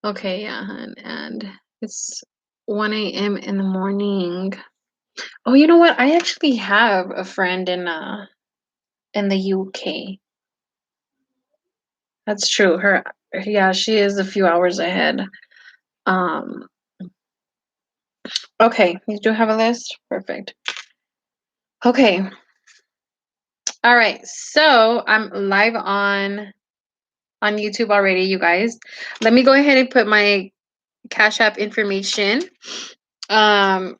Okay, yeah, hun, and it's 1 a.m. in the morning. Oh, you know what? I actually have a friend in the UK. That's true. Yeah, she is a few hours ahead. Um, okay, you do have a list? Perfect. Okay. All right. So I'm live on YouTube already, you guys. Let me go ahead and put my Cash App information. Um,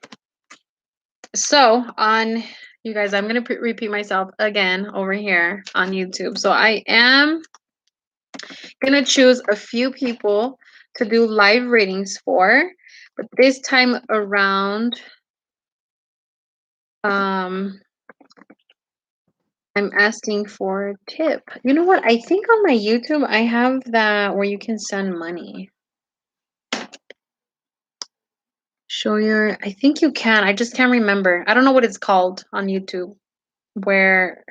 so on you guys, I'm gonna repeat myself again over here on YouTube. So I am gonna choose a few people to do live readings for, but this time around, um, I'm asking for a tip. You know what? I think on my YouTube I have that where you can send money. Show your, I think you can. I just can't remember. I don't know what it's called on YouTube, where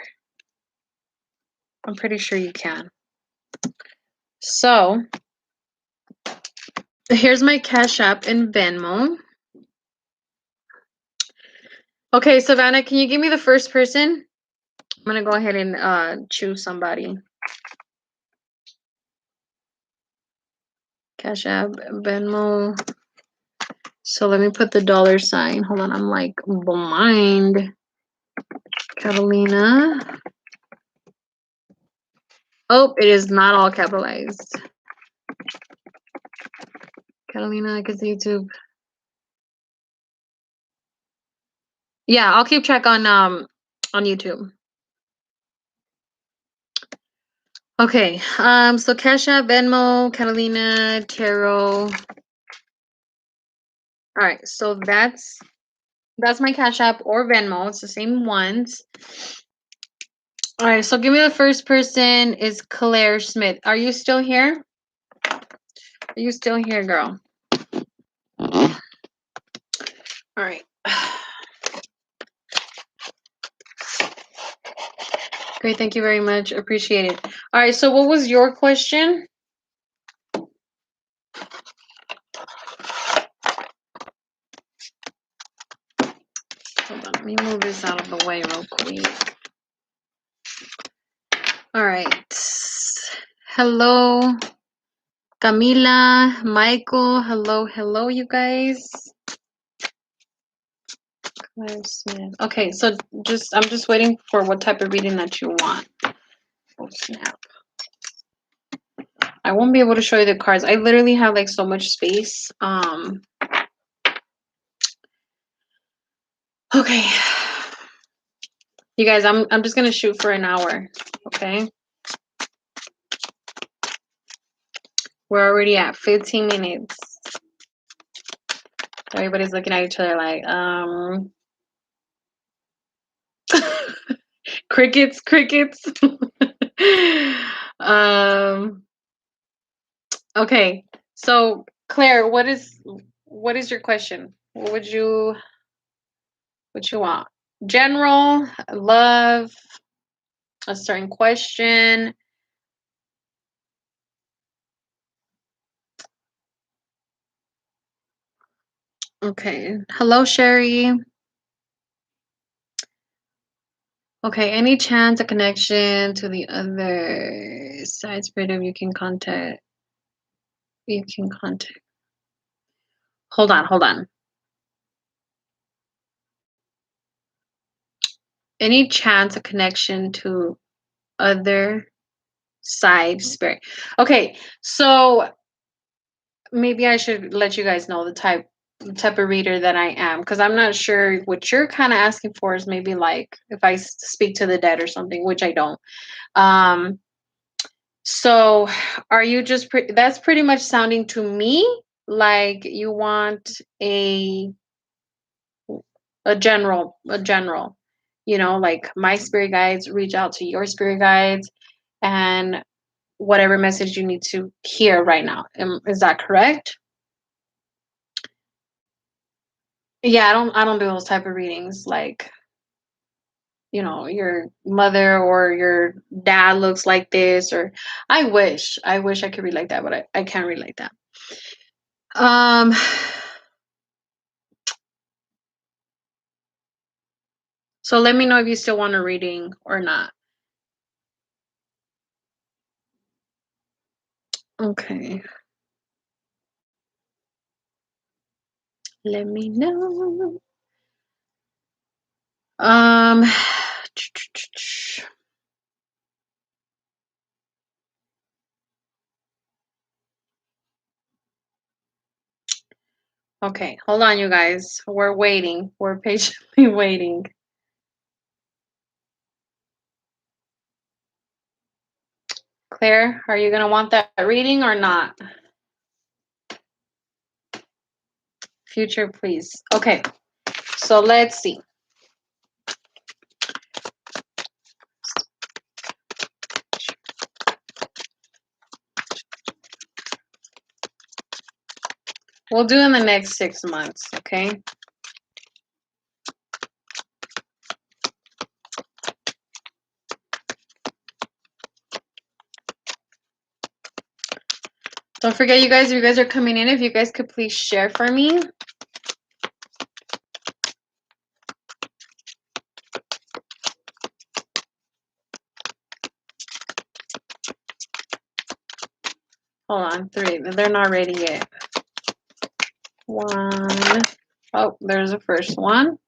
I'm pretty sure you can. So here's my Cash App and Venmo. Okay, Savannah, can you give me the first person? I'm gonna go ahead and choose somebody. Cash App, Venmo. So let me put the dollar sign. Hold on, I'm like blind. Catalina. Oh, it is not all capitalized. Catalina, I can see YouTube. Yeah, I'll keep track on YouTube. Okay. So Cash App, Venmo, Catalina, Tarot. All right, so that's my Cash App or Venmo. It's the same ones. All right, so give me the first person is Claire Smith. Are you still here? Are you still here, girl? All right. Great, thank you very much. Appreciate it. All right, so what was your question? Hold on, let me move this out of the way real quick. All right. Hello, Camila, Michael. Hello, you guys. Claire Smith. Okay, so I'm just waiting for what type of reading that you want. Oh snap. I won't be able to show you the cards. I literally have like so much space. Okay. You guys, I'm just gonna shoot for an hour. Okay. We're already at 15 minutes. Everybody's looking at each other like, crickets. Okay. So Claire, what is your question? What you want? General, love, a certain question. Okay. Hello, Sherry. Okay. Any chance a connection to the other side spirit of you can contact? You can contact. Hold on. Any chance a connection to other side spirit? Okay. So maybe I should let you guys know the type of reader that I am, because I'm not sure what you're kind of asking for is maybe like if I speak to the dead or something, which I don't. Um, so are you just that's pretty much sounding to me like you want a general, like my spirit guides reach out to your spirit guides and whatever message you need to hear right now. Is that correct? Yeah, I don't do those type of readings like, your mother or your dad looks like this, or I wish I could read like that, but I can't read like that. Um, so let me know if you still want a reading or not. Okay. Let me know. Um, okay, hold on, you guys. We're waiting. We're patiently waiting. Claire, are you going to want that reading or not? Future, please. Okay, so let's see. We'll do in the next 6 months, okay? Don't forget, you guys, if you guys are coming in, if you guys could please share for me. Hold on, 3. They're not ready yet. 1. Oh, there's the first one.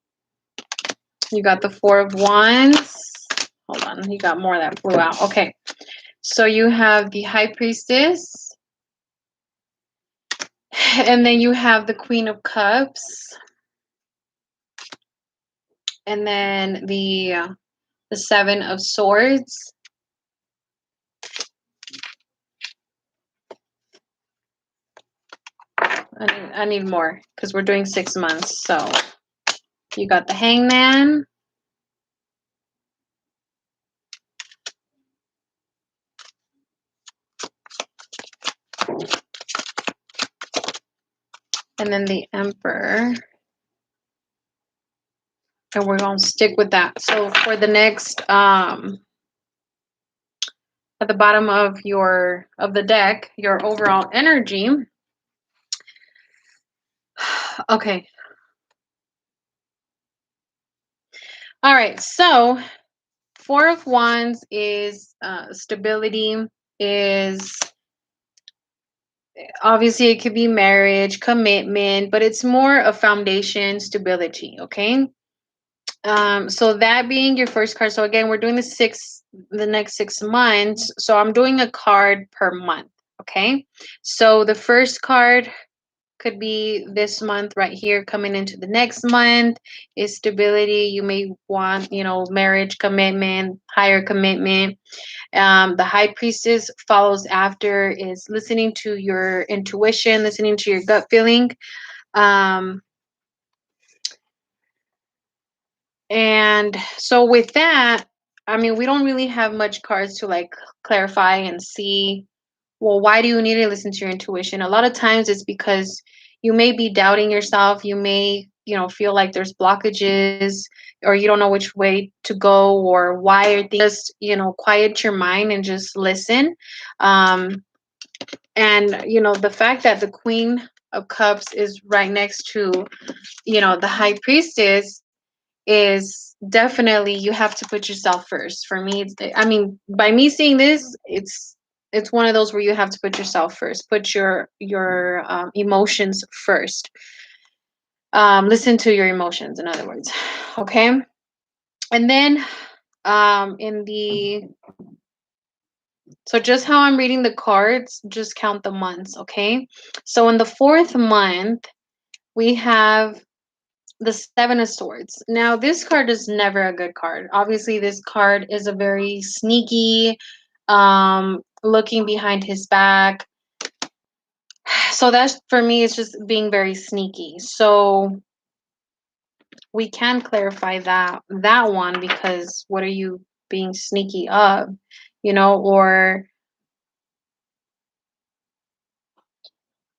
You got the 4 of Wands. Hold on, you got more that flew out. Okay, so you have the High Priestess. And then you have the Queen of Cups. And then the 7 of Swords. I need more because we're doing 6 months. So you got the Hangman. And then the Emperor. And we're going to stick with that. So for the next, at the bottom of the deck, your overall energy. Okay. All right. So 4 of Wands is stability, is obviously it could be marriage, commitment, but it's more a foundation, stability. Okay. So that being your first card. So again, we're doing the next 6 months. So I'm doing a card per month. Okay. So the first card could be this month right here coming into the next month is stability. You may want, marriage, commitment, higher commitment. The High Priestess follows after is listening to your intuition, listening to your gut feeling. And so with that, I mean, we don't really have much cards to like clarify and see, well, why do you need to listen to your intuition? A lot of times it's because you may be doubting yourself. You may, feel like there's blockages or you don't know which way to go or why are things. Just, quiet your mind and just listen. And, the fact that the Queen of Cups is right next to, the High Priestess is definitely you have to put yourself first. For me, I mean, by me seeing this, it's one of those where you have to put yourself first, put your emotions first. Listen to your emotions, in other words. Okay. And then in the so just how I'm reading the cards, just count the months. Okay. So in the 4th month, we have the 7 of Swords. Now, this card is never a good card. Obviously, this card is a very sneaky, looking behind his back. So that's, for me, it's just being very sneaky. So we can clarify that one, because what are you being sneaky of, or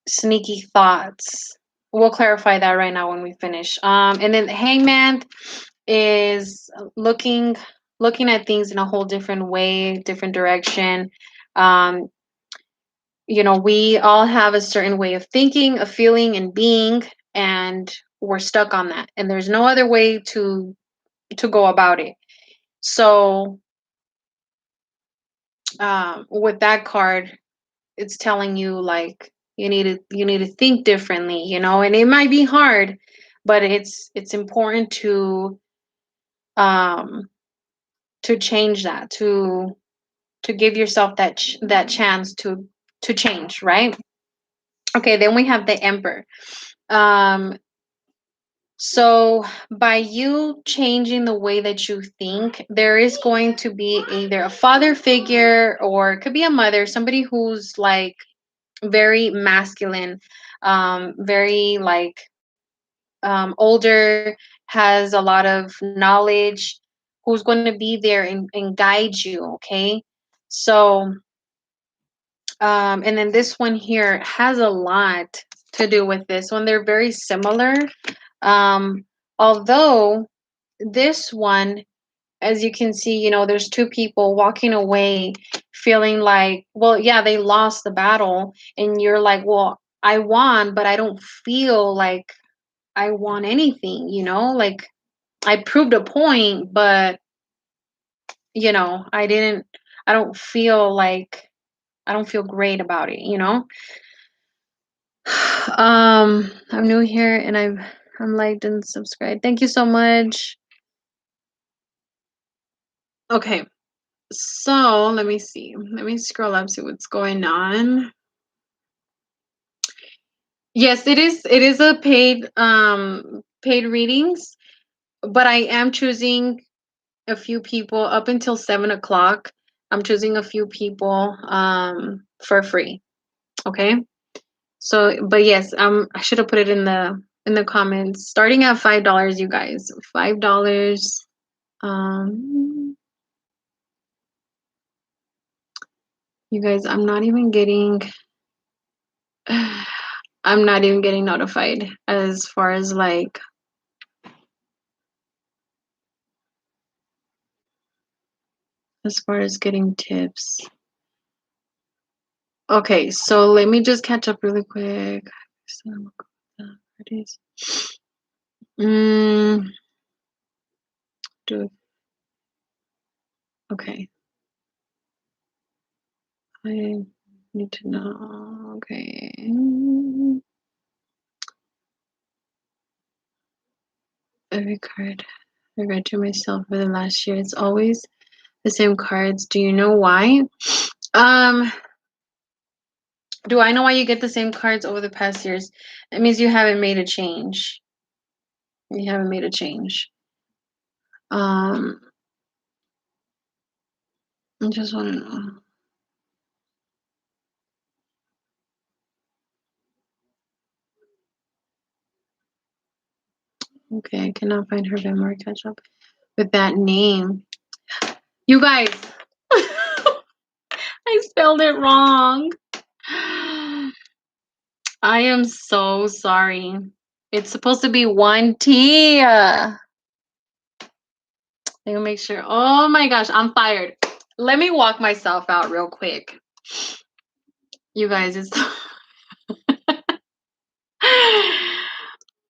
sneaky thoughts. We'll clarify that right now when we finish. And then the Hangman is looking at things in a whole different way, different direction. we all have a certain way of thinking, of feeling, and being, and we're stuck on that. And there's no other way to go about it. So, with that card, it's telling you like you need to think differently, and it might be hard, but it's important um to change that, to give yourself that chance to change, right? Okay, then we have the Emperor. um so by you changing the way that you think, there is going to be either a father figure, or it could be a mother, somebody who's like very masculine, very like older, has a lot of knowledge, who's going to be there and guide you. Okay, so and then this one here has a lot to do with this one. They're very similar, um, although this one, as you can see, there's two people walking away feeling like, well, yeah, they lost the battle. And you're like, well, I won, but I don't feel like I won anything, like I proved a point, but, I didn't, I don't feel like, I don't feel great about it. I'm new here and I'm liked and subscribed. Thank you so much. Okay. So let me see. Let me scroll up, see what's going on. Yes, it is. It is a paid readings, but I am choosing a few people up until 7 o'clock. I'm choosing a few people for free. Okay. So, but yes, I should have put it in the comments. Starting at $5, you guys. $5. Um, you guys, I'm not even getting notified as far as like, as far as getting tips. Okay, so let me just catch up really quick. Mm, do okay. I need to know. Okay. Every card I read to myself for the last year. It's always the same cards. Do you know why? Um, do I know why you get the same cards over the past years? It means you haven't made a change. You haven't made a change. Um, I just want to know. Okay, I cannot find her memoir catch up with that name. You guys, I spelled it wrong. I am so sorry. It's supposed to be one T. Let me make sure. Oh my gosh, I'm fired. Let me walk myself out real quick. You guys, it's.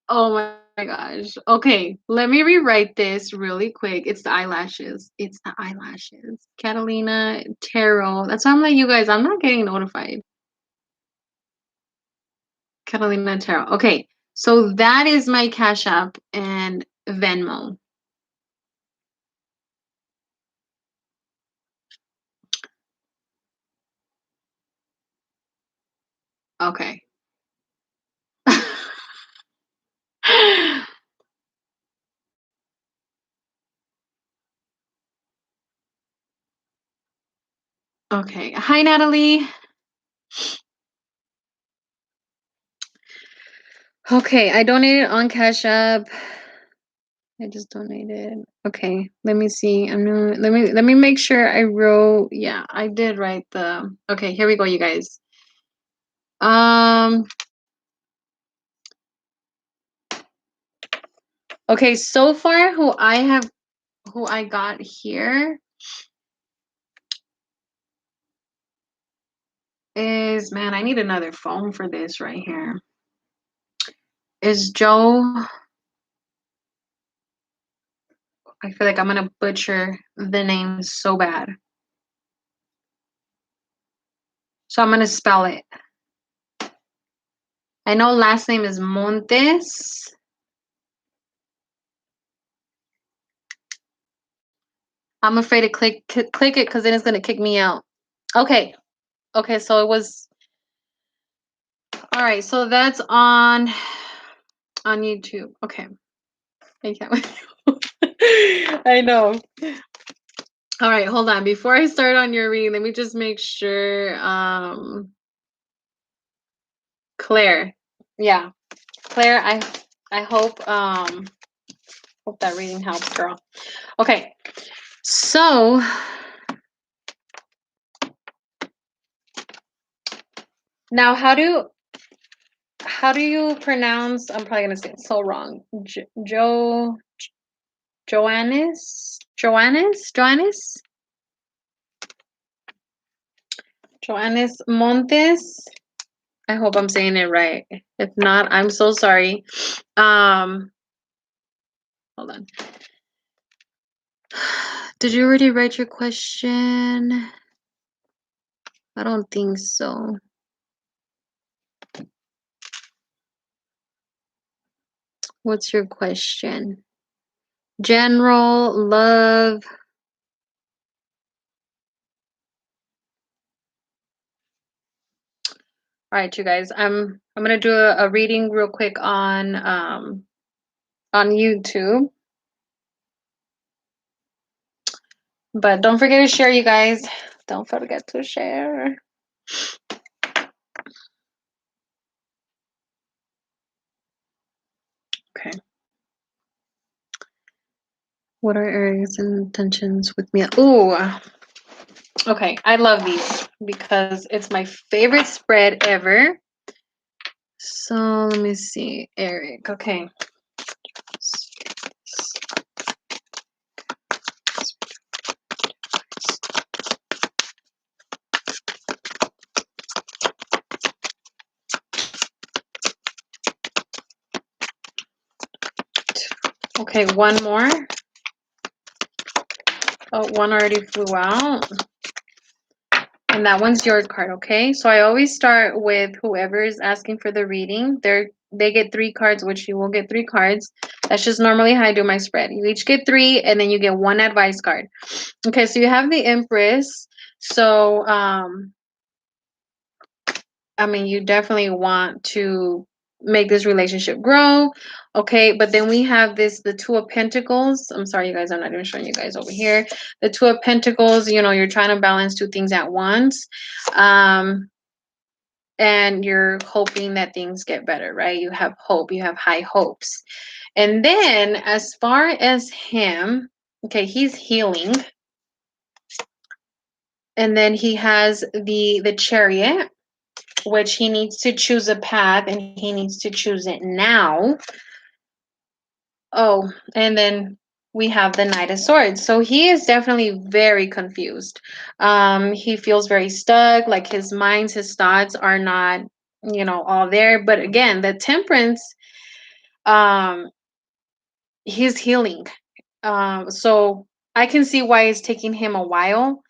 Oh my gosh. Okay, let me rewrite this really quick. It's the eyelashes. It's the eyelashes. Catalina Tarot. That's why I'm like, you guys, I'm not getting notified. Catalina Tarot. Okay, so that is my Cash App and Venmo. Okay. Okay. Hi, Natalie. Okay, I donated on Cash App. I just donated. Okay, let me see. Let me make sure I wrote. Yeah, I did write the. Okay, here we go, you guys. Um. Okay, so far who I got here. is, man, I need another phone for this right here. Is Joe, I feel like I'm gonna butcher the name so bad. So I'm gonna spell it. I know last name is Montes. I'm afraid to click it because then it's gonna kick me out. Okay. Okay, so it was all right, so that's on YouTube. Okay. I can't wait. I know. All right, hold on. Before I start on your reading, let me just make sure. Claire. Yeah. Claire, I hope that reading helps, girl. Okay. So now how do you pronounce, I'm probably gonna say it so wrong. Joannis? Joannis Montes. I hope I'm saying it right. If not, I'm so sorry. Hold on. Did you already write your question? I don't think so. What's your question? General love. All right, you guys. I'm gonna do a reading real quick on YouTube. But don't forget to share, you guys. Don't forget to share. Okay. What are areas and intentions with me? Ooh. Okay. I love these because it's my favorite spread ever. So let me see. Eric. Okay. Okay, one more. Oh, one already flew out. And that one's your card, okay? So I always start with whoever is asking for the reading. They get 3 cards, which you will get 3 cards. That's just normally how I do my spread. You each get 3, and then you get 1 advice card. Okay, so you have the Empress. So, I mean, you definitely want to make this relationship grow. Okay, but then we have the Two of Pentacles. I'm sorry, you guys, I'm not even showing you guys over here. The Two of Pentacles, you know, you're trying to balance 2 things at once. And you're hoping that things get better, right? You have hope, you have high hopes. And then as far as him, okay, he's healing. And then he has the Chariot, which he needs to choose a path and he needs to choose it now. Oh, and then we have the Knight of Swords. So he is definitely very confused. He feels very stuck, like his mind, his thoughts are not, you know, all there. But again, the Temperance, he's healing. So I can see why it's taking him a while.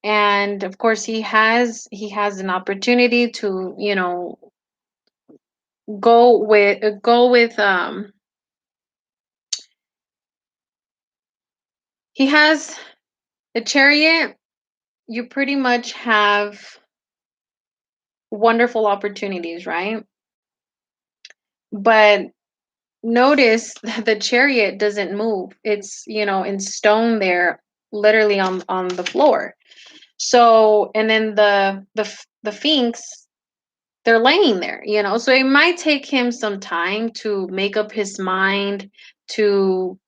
And of course he has an opportunity to, you know, go with he has the Chariot. You pretty much have wonderful opportunities, right? But notice that the Chariot doesn't move. It's, you know, in stone there, literally on the floor. So, and then the Sphinx, they're laying there, you know. So it might take him some time to make up his mind to,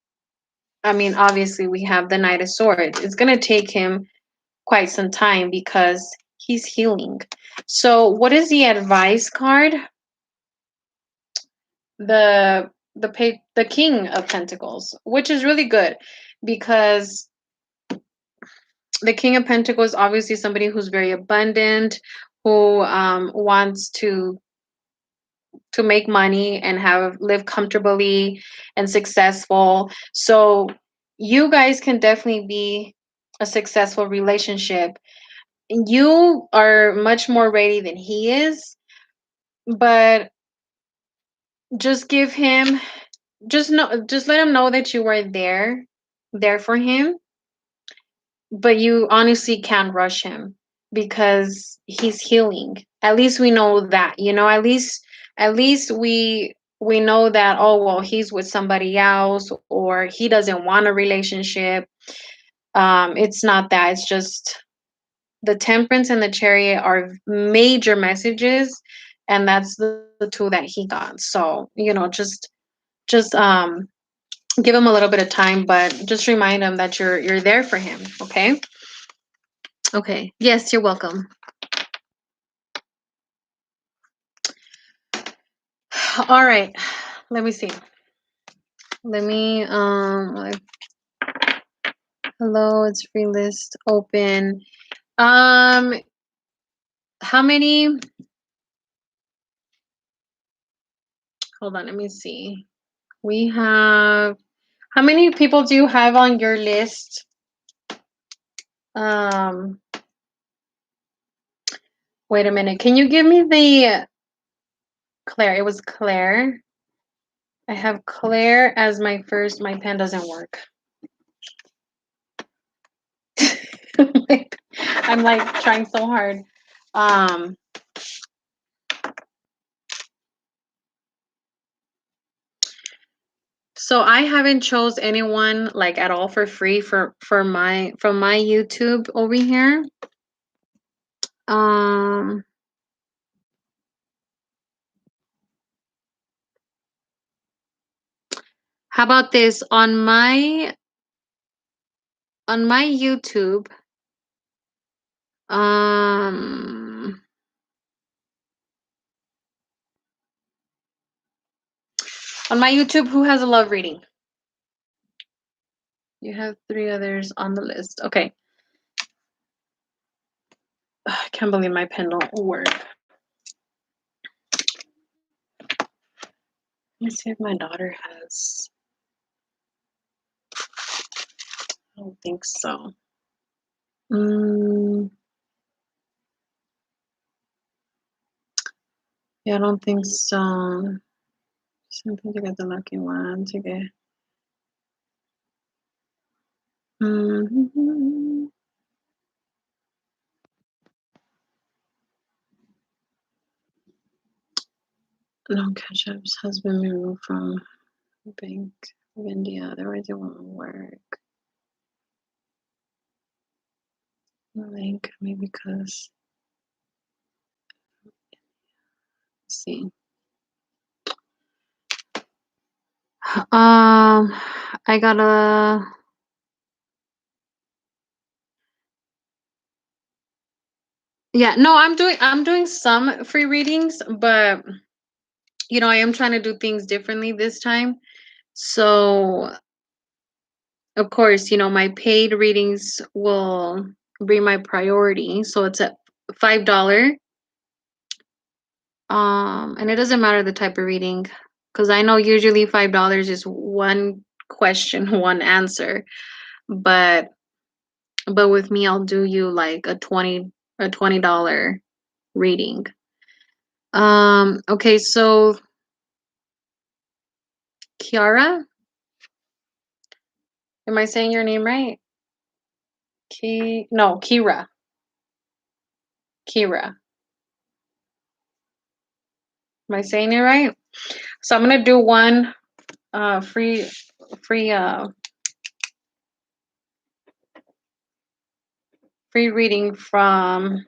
I mean, obviously we have the Knight of Swords. It's going to take him quite some time because he's healing. So, what is the advice card? The King of Pentacles, which is really good because the King of Pentacles obviously somebody who's very abundant, who wants to make money and have live comfortably and successful. So you guys can definitely be a successful relationship. You are much more ready than he is, but just give him just let him know that you are there for him, but you honestly can't rush him because he's healing. At least we know that, at least we know that, oh well, he's with somebody else or he doesn't want a relationship. It's not that. It's just the temperance and the chariot are major messages, and that's the tool that he got. So, just give him a little bit of time, but just remind him that you're there for him, okay? Okay. Yes, you're welcome. All right. Let me see. Let me hello, it's free list open. Um how many hold on, let me see. We have how many people do you have on your list? Um Wait a minute. Can you give me the Claire? It was Claire. I have Claire as my first. My pen doesn't work. I'm like trying so hard. Um, so I haven't chose anyone like at all for free for my from my YouTube over here. Um, how about this on my YouTube? Um, on my YouTube, who has a love reading? You have 3 others on the list. Okay. I can't believe my pen don't work. Let me see if my daughter has. I don't think so. Yeah, I don't think so. Something to get the lucky one to get. Mm-hmm. No, Ketchup's has been removed from Bank of India. Otherwise, it won't work. Link, maybe because. Let's see. I gotta. Yeah, no, I'm doing some free readings, but I am trying to do things differently this time. So, of course, my paid readings will be my priority. So it's at $5. And it doesn't matter the type of reading, because I know usually $5 is one question, one answer. But with me, I'll do you like a $20 reading. Okay, so Kiara, am I saying your name right? No, Kira. Kira. Am I saying it right? So I'm gonna do one free free free reading from.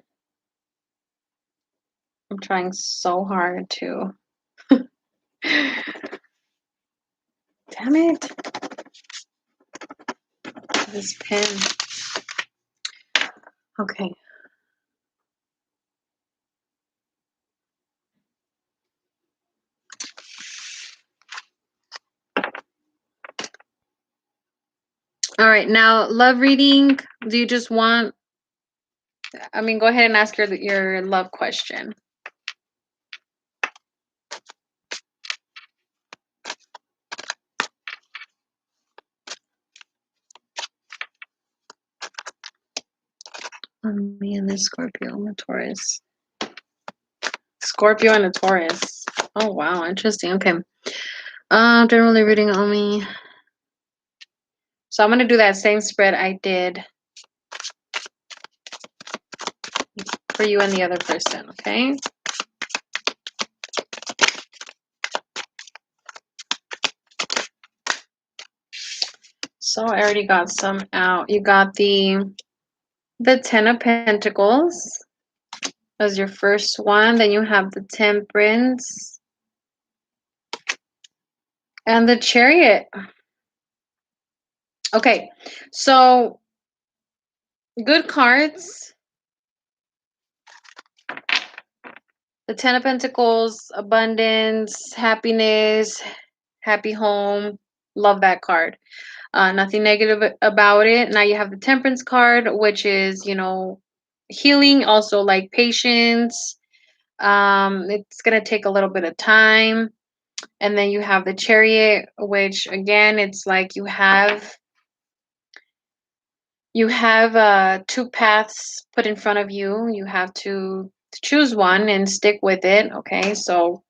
I'm trying so hard to. Damn it. This pen. Okay. All right. Now, love reading. Do you just want I mean, go ahead and ask your love question. Me and the Scorpio and the Taurus. Scorpio and a Taurus. Oh wow, interesting. Okay. Generally reading on me. So I'm gonna do that same spread I did for you and the other person, okay? So I already got some out. You got the Ten of Pentacles as your first one. Then you have the Temperance and the Chariot. Okay, so good cards. The Ten of Pentacles, abundance, happiness, happy home. Love that card. Nothing negative about it. Now you have the Temperance card, which is, healing, also like patience. It's going to take a little bit of time. And then you have the Chariot, which again, it's like you have two paths put in front of you. You have to choose one and stick with it. Okay, so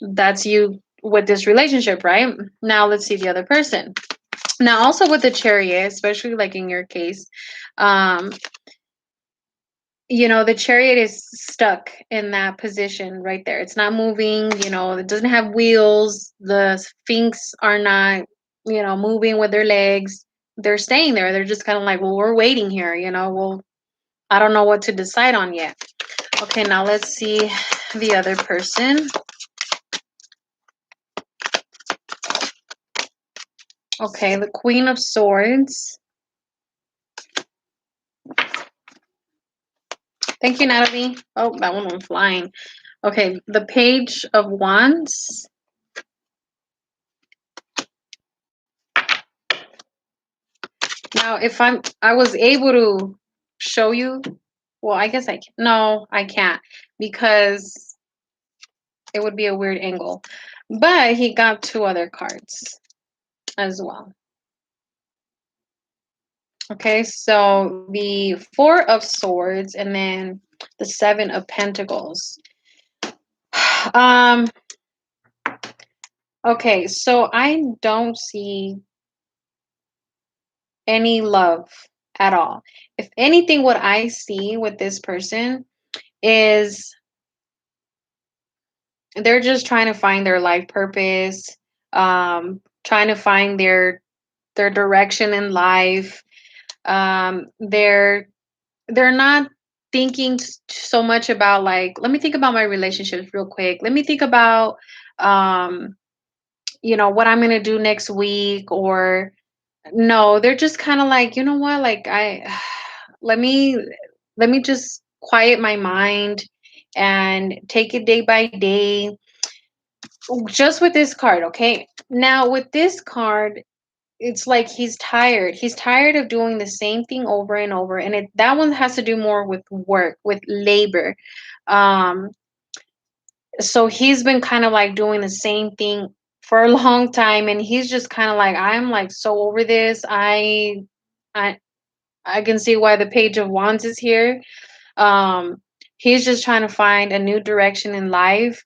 that's you with this relationship, right? Now let's see the other person. Now, also with the Chariot, especially like in your case, um, the Chariot is stuck in that position right there. It's not moving. It doesn't have wheels. The Sphinx are not, moving with their legs. They're staying there. They're just kind of like, well, we're waiting here. Well, I don't know what to decide on yet. Okay, now let's see the other person. Okay, the Queen of Swords. Thank you, Natalie. Oh, that one went flying. Okay, the Page of Wands. Now, if I was able to show you, well, I guess no, I can't because it would be a weird angle. But he got two other cards as well. Okay, so the Four of Swords and then the Seven of Pentacles. Um, okay, so I don't see any love at all. If anything, what I see with this person is they're just trying to find their life purpose, trying to find their direction in life. They're not thinking so much about like, let me think about my relationships real quick. Let me think about what I'm gonna do next week, or no, they're just kind of like, you know what, like let me let me just quiet my mind and take it day by day. Just with this card, okay? Now with this card, it's like he's tired. He's tired of doing the same thing over and over. And that one has to do more with work, with labor. Um, so he's been kind of like doing the same thing for a long time, and he's just kind of like, I'm like so over this. I I can see why the Page of Wands is here. Um, he's just trying to find a new direction in life.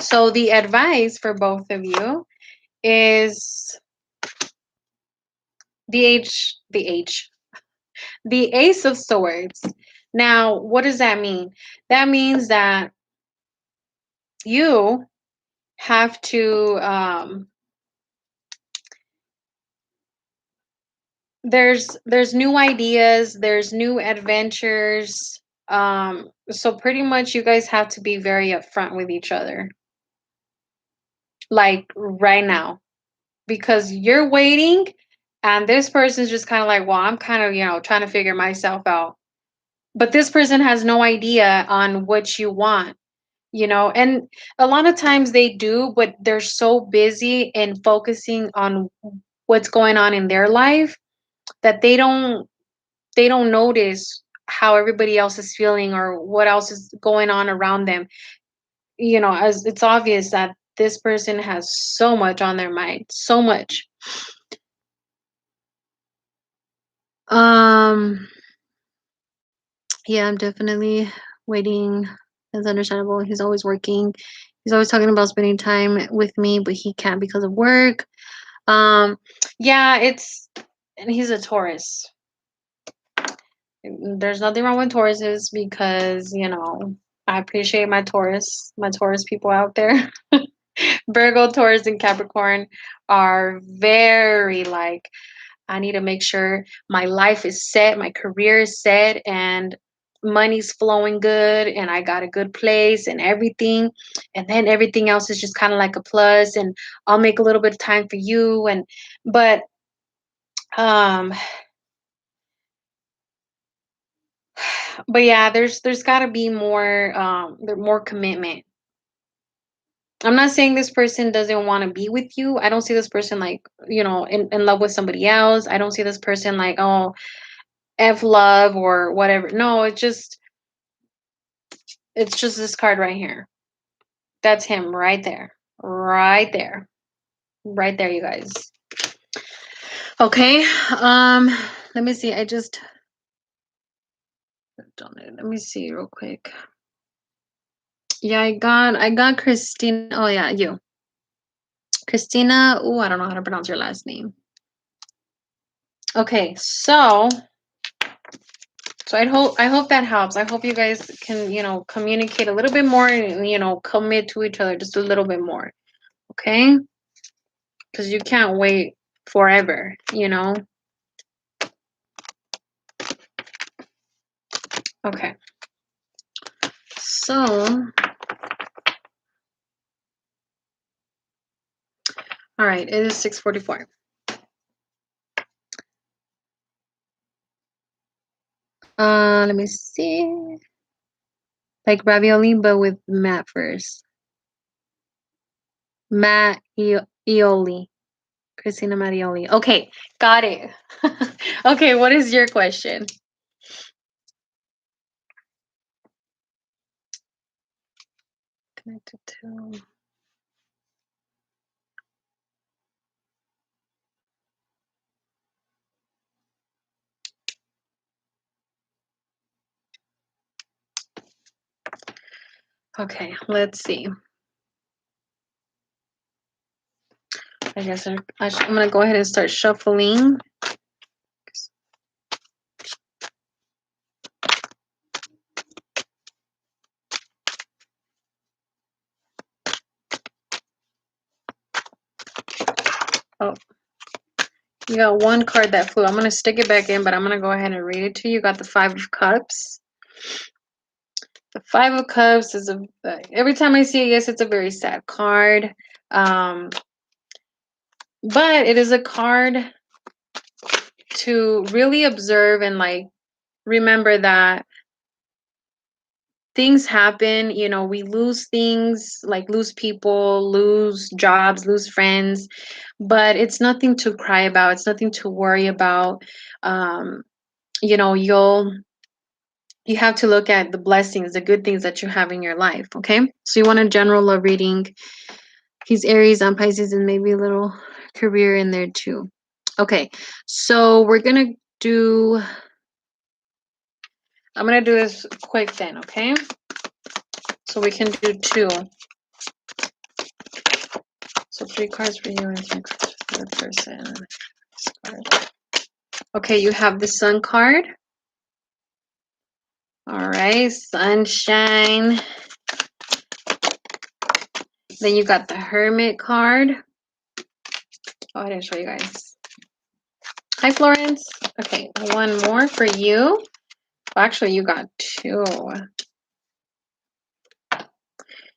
So the advice for both of you is the Ace of Swords. Now, what does that mean? That means that you have to there's new ideas, there's new adventures. So pretty much you guys have to be very upfront with each other. Like right now, because you're waiting and this person's just kind of like, well, I'm kind of, trying to figure myself out. But this person has no idea on what you want, and a lot of times they do, but they're so busy in focusing on what's going on in their life that they don't notice how everybody else is feeling or what else is going on around them. As it's obvious that this person has so much on their mind, so much. Yeah, I'm definitely waiting. That's understandable. He's always working. He's always talking about spending time with me, but he can't because of work. Yeah, and he's a Taurus. There's nothing wrong with Tauruses because, I appreciate my Taurus people out there. Virgo, Taurus, and Capricorn are very like, I need to make sure my life is set, my career is set, and money's flowing good, and I got a good place and everything. And then everything else is just kind of like a plus, and I'll make a little bit of time for you. But, um, but yeah, there's got to be more commitment. I'm not saying this person doesn't want to be with you. I don't see this person like, in love with somebody else. I don't see this person like, oh, F love or whatever. No, it's just this card right here. That's him right there. Right there. Right there, you guys. Okay. Let me see. Let me see real quick. Yeah, I got Christina. Oh yeah, you. Christina. Oh, I don't know how to pronounce your last name. Okay, so I hope that helps. I hope you guys can, communicate a little bit more and, commit to each other just a little bit more. Okay? Because you can't wait forever. Okay. So, all right, it is 6:44. Let me see. Like ravioli, but with Matt first. Matt Ioli. Christina Marioli. Okay, got it. Okay, what is your question? Connected to. Okay, let's see. I guess I'm gonna go ahead and start shuffling. Oh, you got one card that flew. I'm gonna stick it back in, but I'm gonna go ahead and read it to you. You got the Five of Cups. The Five of Cups is every time I see it, yes, it's a very sad card. But it is a card to really observe and like remember that things happen. We lose things, like lose people, lose jobs, lose friends, but it's nothing to cry about. It's nothing to worry about. Um, you have to look at the blessings, the good things that you have in your life. Okay, so you want a general love reading. He's Aries on Pisces, and maybe a little career in there too. Okay, so I'm gonna do this quick then. Okay, so we can do two. So 3 cards for you and 3 cards for the person. Okay, you have the Sun card. All right, sunshine. Then you got the Hermit card. Oh, I didn't show you guys. Hi, Florence. Okay, one more for you. Well, actually, you got 2.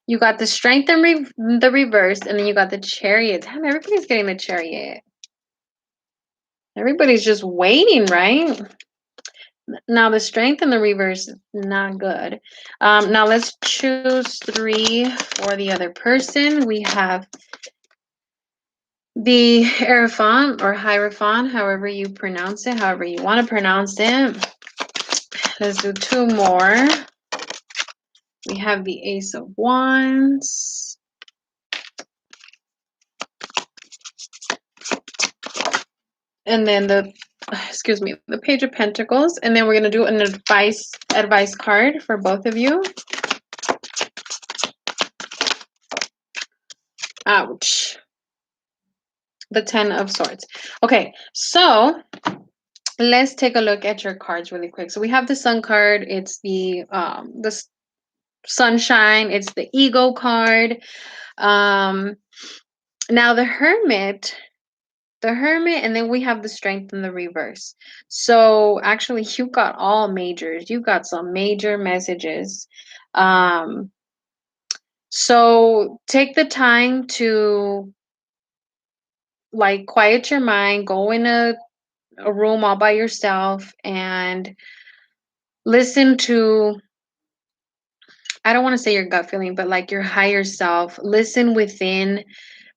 You got the Strength and the reverse, and then you got the Chariot. Damn, everybody's getting the Chariot. Everybody's just waiting, right? Now the Strength in the reverse is not good. Now let's choose 3 for the other person. We have the Hierophant or Hierophant, however you pronounce it, however you want to pronounce it. Let's do 2 more. We have the Ace of Wands. And then the Page of Pentacles. And then we're going to do an advice card for both of you. Ouch. The 10 of Swords. Okay, so let's take a look at your cards really quick. So we have the Sun card. It's the sunshine. It's the ego card. Now the Hermit, and then we have the Strength in the reverse. So actually, you got all majors. You got some major messages. So take the time to like quiet your mind, go in a room all by yourself and listen to, I don't want to say your gut feeling, but like your higher self. Listen within,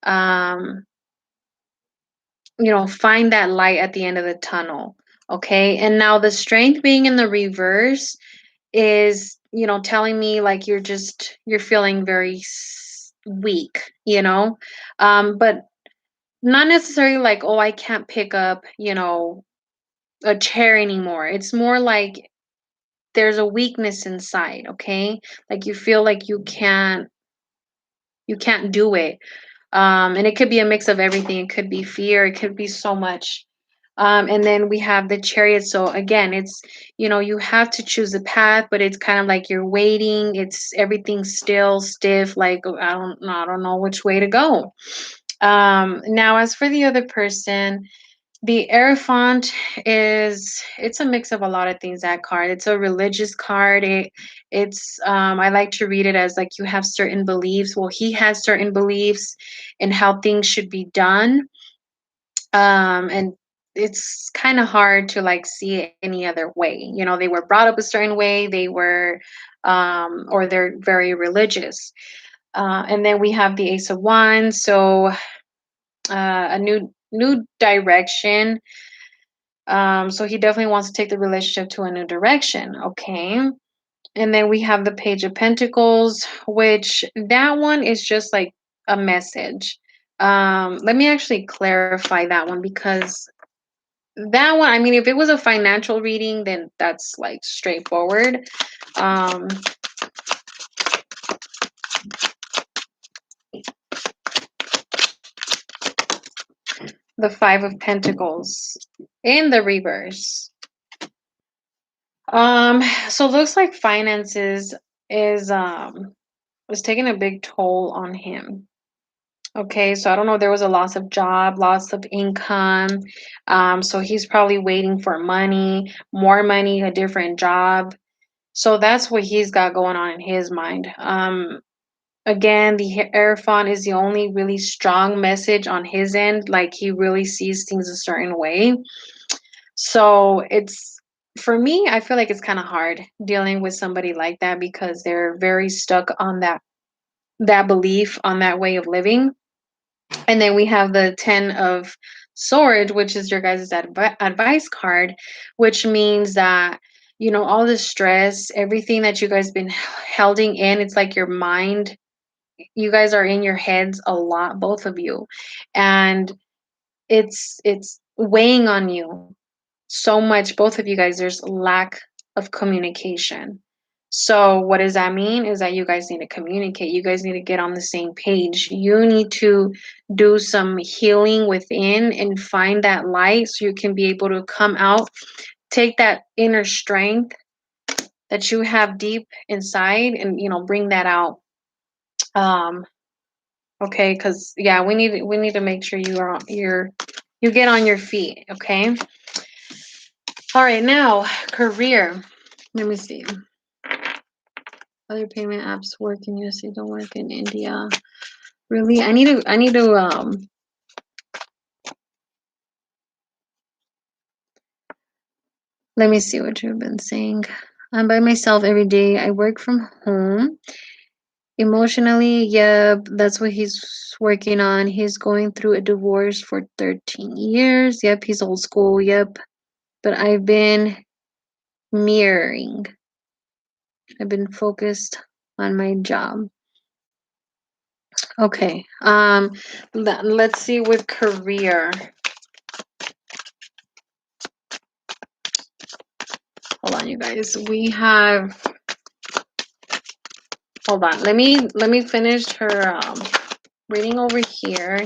um find that light at the end of the tunnel. Okay, and now the Strength being in the reverse is, telling me like you're feeling very weak, but not necessarily like, oh, I can't pick up, a chair anymore. It's more like there's a weakness inside. Okay, like you feel like you can't do it. And it could be a mix of everything. It could be fear, it could be so much. And then we have the Chariot. So again, it's, you have to choose a path, but it's kind of like you're waiting. It's everything still stiff, like, oh, I don't know which way to go. Now as for the other person, the Hierophant it's a mix of a lot of things. That card, it's a religious card. It's I like to read it as like you have certain beliefs. Well, he has certain beliefs in how things should be done. And it's kind of hard to like see it any other way. They were brought up a certain way, they were or they're very religious. And then we have the Ace of Wands. So a new direction. So he definitely wants to take the relationship to a new direction. Okay. And then we have the Page of Pentacles, which that one is just like a message. Let me actually clarify that one, because that one, I mean, if it was a financial reading, then that's like straightforward. Um, the Five of Pentacles in the reverse. So it looks like finances is taking a big toll on him. Okay, so I don't know, there was a loss of job, loss of income. So he's probably waiting for money, more money, a different job. So that's what he's got going on in his mind. Again, the Hierophant is the only really strong message on his end. Like he really sees things a certain way. So it's, for me, I feel like it's kind of hard dealing with somebody like that, because they're very stuck on that belief, on that way of living. And then we have the 10 of Swords, which is your guys' advice card, which means that, all the stress, everything that you guys been holding in, it's like your mind, you guys are in your heads a lot, both of you. And it's weighing on you so much, both of you guys. There's lack of communication. So what does that mean? Is that you guys need to communicate. You guys need to get on the same page. You need to do some healing within and find that light, so you can be able to come out, take that inner strength that you have deep inside, and bring that out. Okay, because yeah, we need to make sure you get on your feet. Okay. All right, now career. Let me see. Other payment apps work in USA, don't work in India. Really? I need to let me see what you've been saying. I'm by myself every day. I work from home. Emotionally, yep, that's what he's working on. He's going through a divorce for 13 years. Yep, he's old school. Yep. But I've been mirroring. I've been focused on my job. Okay. Let's see with career. Hold on, you guys. We have. Hold on. Let me finish her reading over here.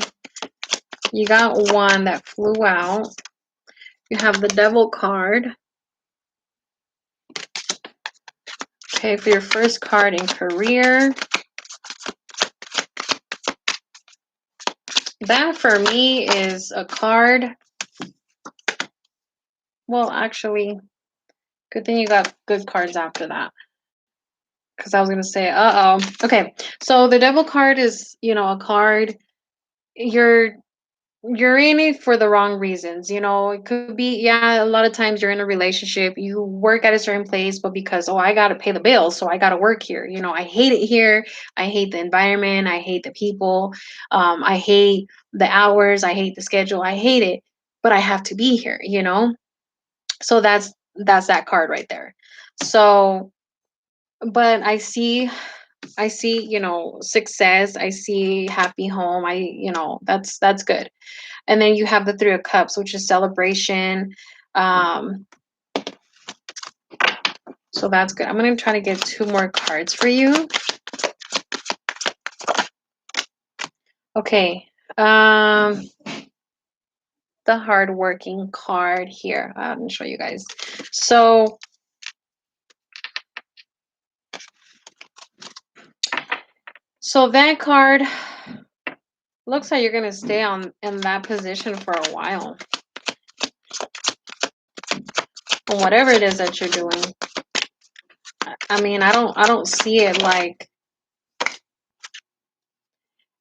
You got one that flew out. You have the Devil card. Okay, for your first card in career. That for me is a card. Well, actually, good thing you got good cards after that. Because I was going to say, okay, so the Devil card is, a card. You're in it for the wrong reasons. It could be, yeah, a lot of times you're in a relationship, you work at a certain place, but because, I got to pay the bills, so I got to work here. I hate it here. I hate the environment. I hate the people. I hate the hours. I hate the schedule. I hate it, but I have to be here. So that's that card right there. So, but I see, success. I see happy home. That's good. And then you have the Three of Cups, which is celebration. Um, so that's good. I'm going to try to get 2 more cards for you. Okay. The hardworking card here. I'm going to show you guys. So that card looks like you're going to stay in that position for a while. Or whatever it is that you're doing. I mean, I don't see it like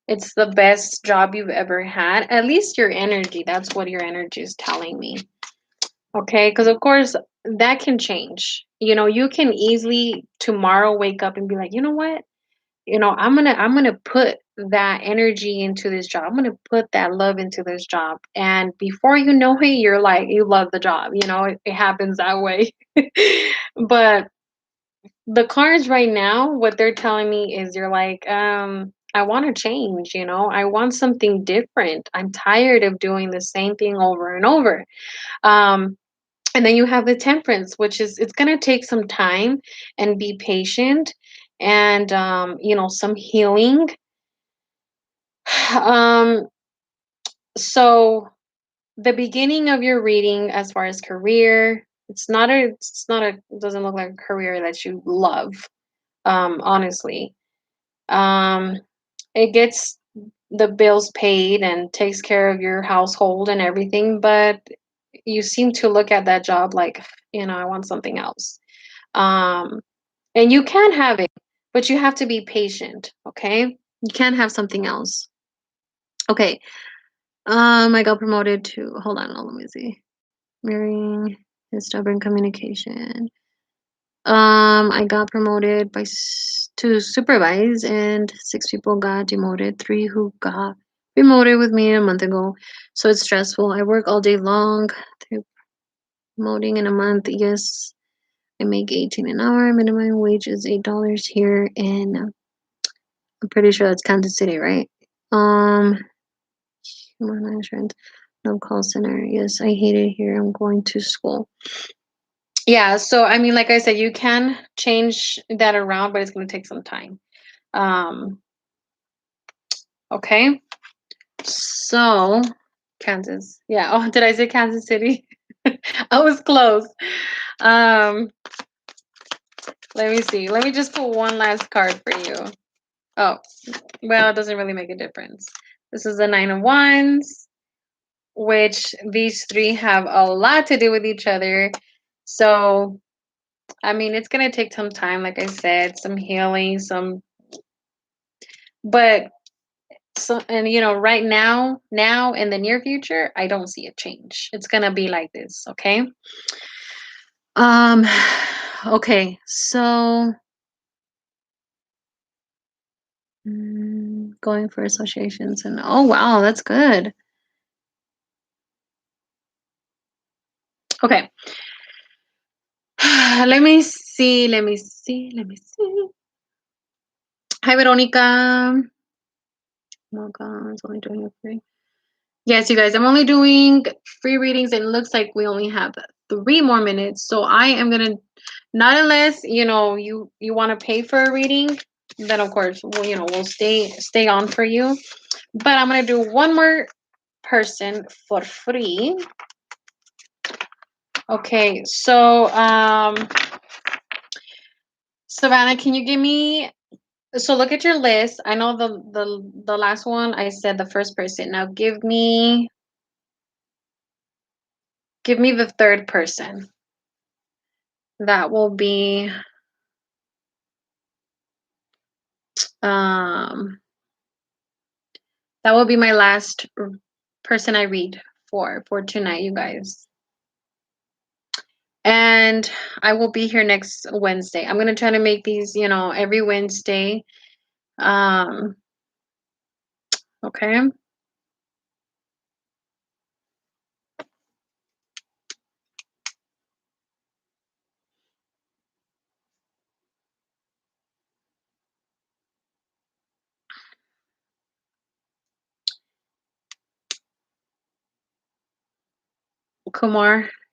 it's the best job you've ever had. At least your energy, that's what your energy is telling me. Okay, because of course that can change. You can easily tomorrow wake up and be like, you know what? I'm gonna put that energy into this job. I'm gonna put that love into this job. And before you know it, you're like, you love the job. It happens that way. But the cards right now, what they're telling me is you're like, I want to change, I want something different. I'm tired of doing the same thing over and over. Um, and then you have the Temperance, which is it's gonna take some time and be patient and some healing. Um, so the beginning of your reading as far as career, it doesn't look like a career that you love, honestly. Um, it gets the bills paid and takes care of your household and everything, but you seem to look at that job like, I want something else. Um, and you can have it, but you have to be patient, okay? You can't have something else. Okay. I got promoted to, hold on, let me see. Mirroring his stubborn communication. I got promoted to supervise, and 6 people got demoted. 3 who got promoted with me a month ago. So it's stressful. I work all day long. 3 promoting in a month. Yes, I make 18 an hour. Minimum wage is $8 here, and I'm pretty sure that's Kansas City, right? Human insurance, no call center. Yes, I hate it here. I'm going to school. Yeah, so I mean, like I said, you can change that around, but it's going to take some time. Okay. So, Kansas. Yeah. Oh, did I say Kansas City? I was close. Um, let me see. Let me just put one last card for you. Oh, well, it doesn't really make a difference. This is the 9 of Wands, which these 3 have a lot to do with each other. So, I mean, it's going to take some time, like I said, some healing, but so, and right now in the near future, I don't see a change. It's going to be like this, okay? Um, okay, so going for associations and oh wow, that's good. Okay. Let me see. Let me see. Let me see. Hi, Veronica. Oh God, it's only doing it free. Yes, you guys, I'm only doing free readings, and it looks like we only have 3 more minutes. So I am gonna, not unless you want to pay for a reading, then of course we'll stay on for you. But I'm gonna do one more person for free. Okay, so Savannah, can you give me? So look at your list. I know the last one I said the first person. Now give me the third person. That will be um that will be my last person I read for tonight, you guys. And I will be here next Wednesday. I'm gonna try to make these, every Wednesday. Okay.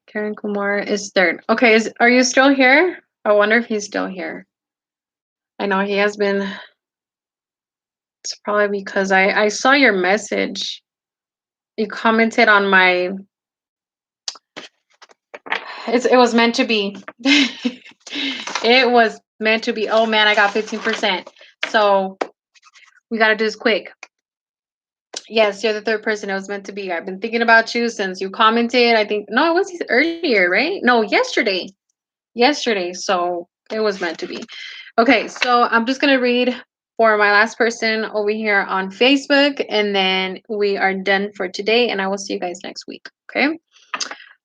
Karen Kumar is third. Okay, are you still here? I wonder if he's still here. I know he has been. It's probably because I saw your message. You commented on my. It was meant to be. It was meant to be. Oh man, I got 15%. So we gotta do this quick. Yes, you're the third person. It was meant to be. I've been thinking about you since you commented. I think no, it was earlier, right? No, yesterday. Yesterday. So it was meant to be. Okay, so I'm just gonna read for my last person over here on Facebook, and then we are done for today, and I will see you guys next week. Okay.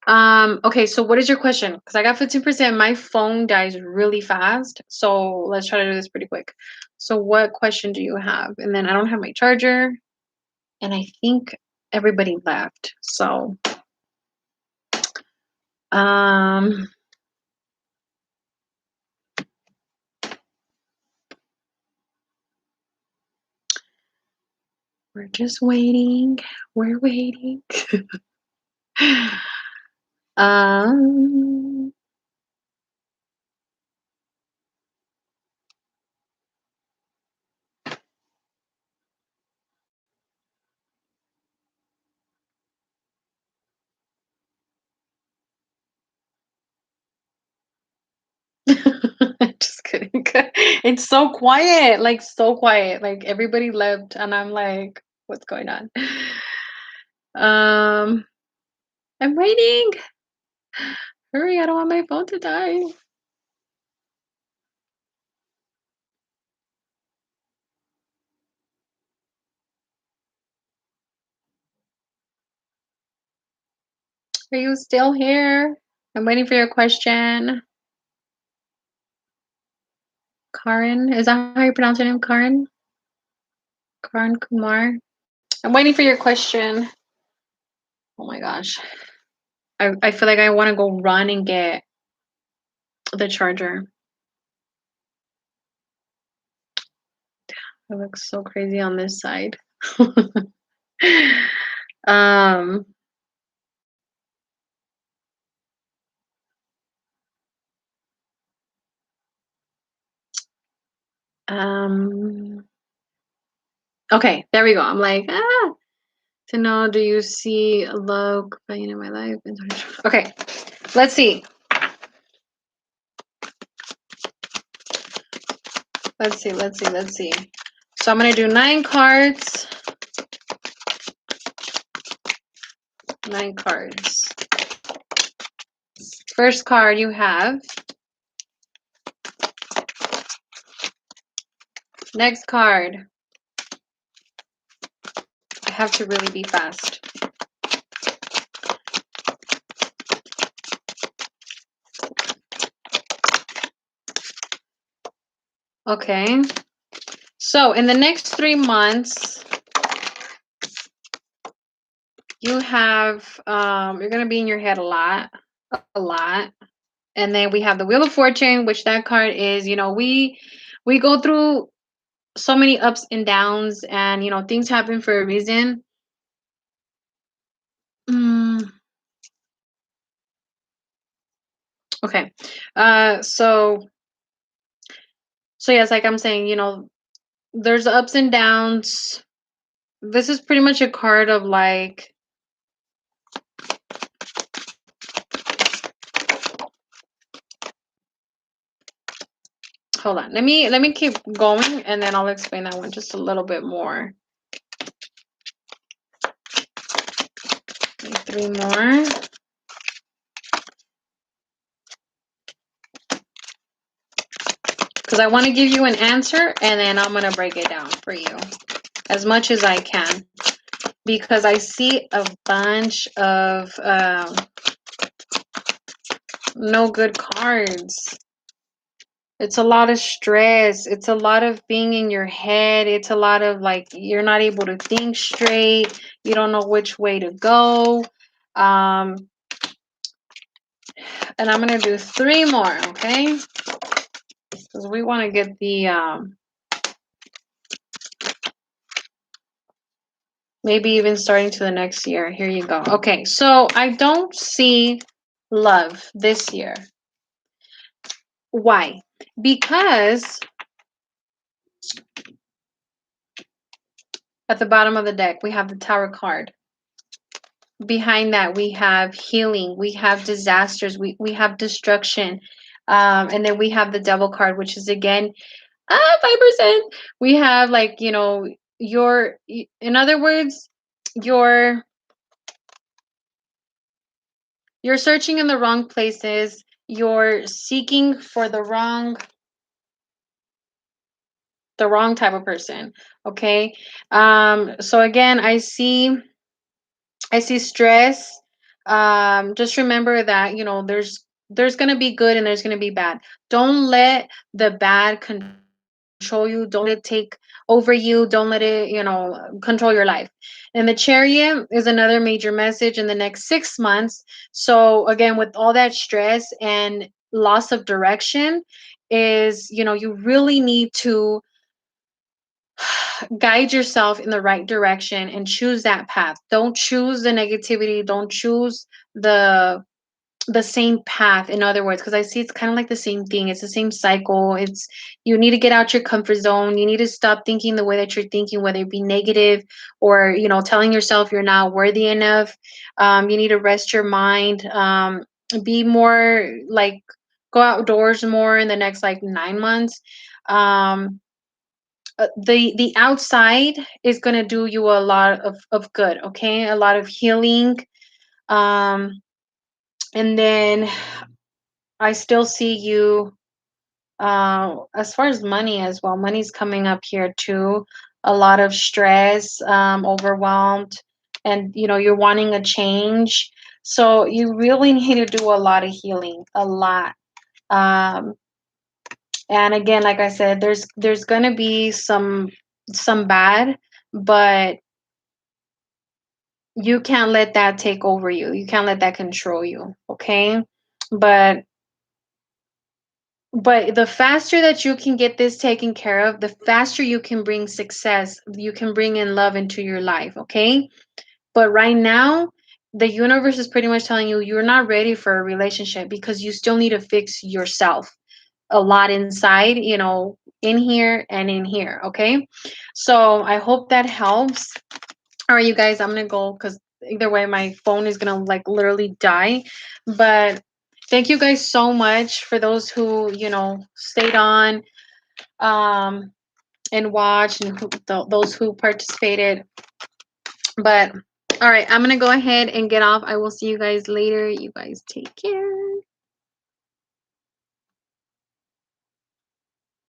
Okay, so what is your question? Because I got 15%. My phone dies really fast. So let's try to do this pretty quick. So what question do you have? And then I don't have my charger. And I think everybody left. So um we're just waiting. We're waiting. um just kidding. It's so quiet, like so quiet. Like everybody left and I'm like, what's going on? Um I'm waiting. Hurry, I don't want my phone to die. Are you still here? I'm waiting for your question. Karen, is that how you pronounce your name? Karen? Karen Kumar? I'm waiting for your question. Oh my gosh. I feel like I want to go run and get the charger. It looks so crazy on this side. um um okay, there we go. I'm like, to know, do you see love in my life? Okay, let's see. Let's see. So I'm gonna do 9 cards. 9 cards. First card you have. Next card. I have to really be fast. Okay. So in the next 3 months, you have you're gonna be in your head a lot. And then we have the Wheel of Fortune, which that card is, we go through so many ups and downs, and things happen for a reason. Mm, okay. So yes, like I'm saying, there's ups and downs. This is pretty much a card of like, hold on. Let me keep going, and then I'll explain that one just a little bit more. Three more. Because I want to give you an answer, and then I'm going to break it down for you as much as I can. Because I see a bunch of no good cards. It's a lot of stress. It's a lot of being in your head. It's a lot of like you're not able to think straight. You don't know which way to go. And I'm going to do three more, okay? Because we want to get the maybe even starting to the next year. Here you go. Okay, so I don't see love this year. Why? Because at the bottom of the deck, we have the Tower card. Behind that, we have healing, we have disasters, we have destruction. And then we have the Devil card, which is again 5%. We have like, in other words, you're searching in the wrong places. You're seeking for the wrong type of person. Okay. So again, I see stress. Just remember that, there's going to be good and there's going to be bad. Don't let the bad control you. Don't let it take over you. Don't let it, control your life. And the Chariot is another major message in the next 6 months. So again, with all that stress and loss of direction, is, you really need to guide yourself in the right direction and choose that path. Don't choose the negativity. Don't choose the same path, in other words, because I see it's kind of like the same thing. It's the same cycle. It's, you need to get out your comfort zone. You need to stop thinking the way that you're thinking, whether it be negative or, telling yourself you're not worthy enough. You need to rest your mind. Be more like, go outdoors more in the next like 9 months. The outside is going to do you a lot of good, okay, a lot of healing. um and then I still see you, as far as money as well. Money's coming up here too. A lot of stress, overwhelmed, and you're wanting a change. So you really need to do a lot of healing, a lot. um and again, like I said, there's gonna be some bad, but you can't let that take over you. You can't let that control you, okay? But the faster that you can get this taken care of, the faster you can bring success, you can bring in love into your life, okay? But right now, the universe is pretty much telling you you're not ready for a relationship because you still need to fix yourself a lot inside, in here and in here, okay? So I hope that helps. All right, you guys, I'm gonna go because either way, my phone is gonna like literally die. But thank you guys so much for those who stayed on, um, and watched, and those who participated. But all right, I'm gonna go ahead and get off. I will see you guys later. You guys take care.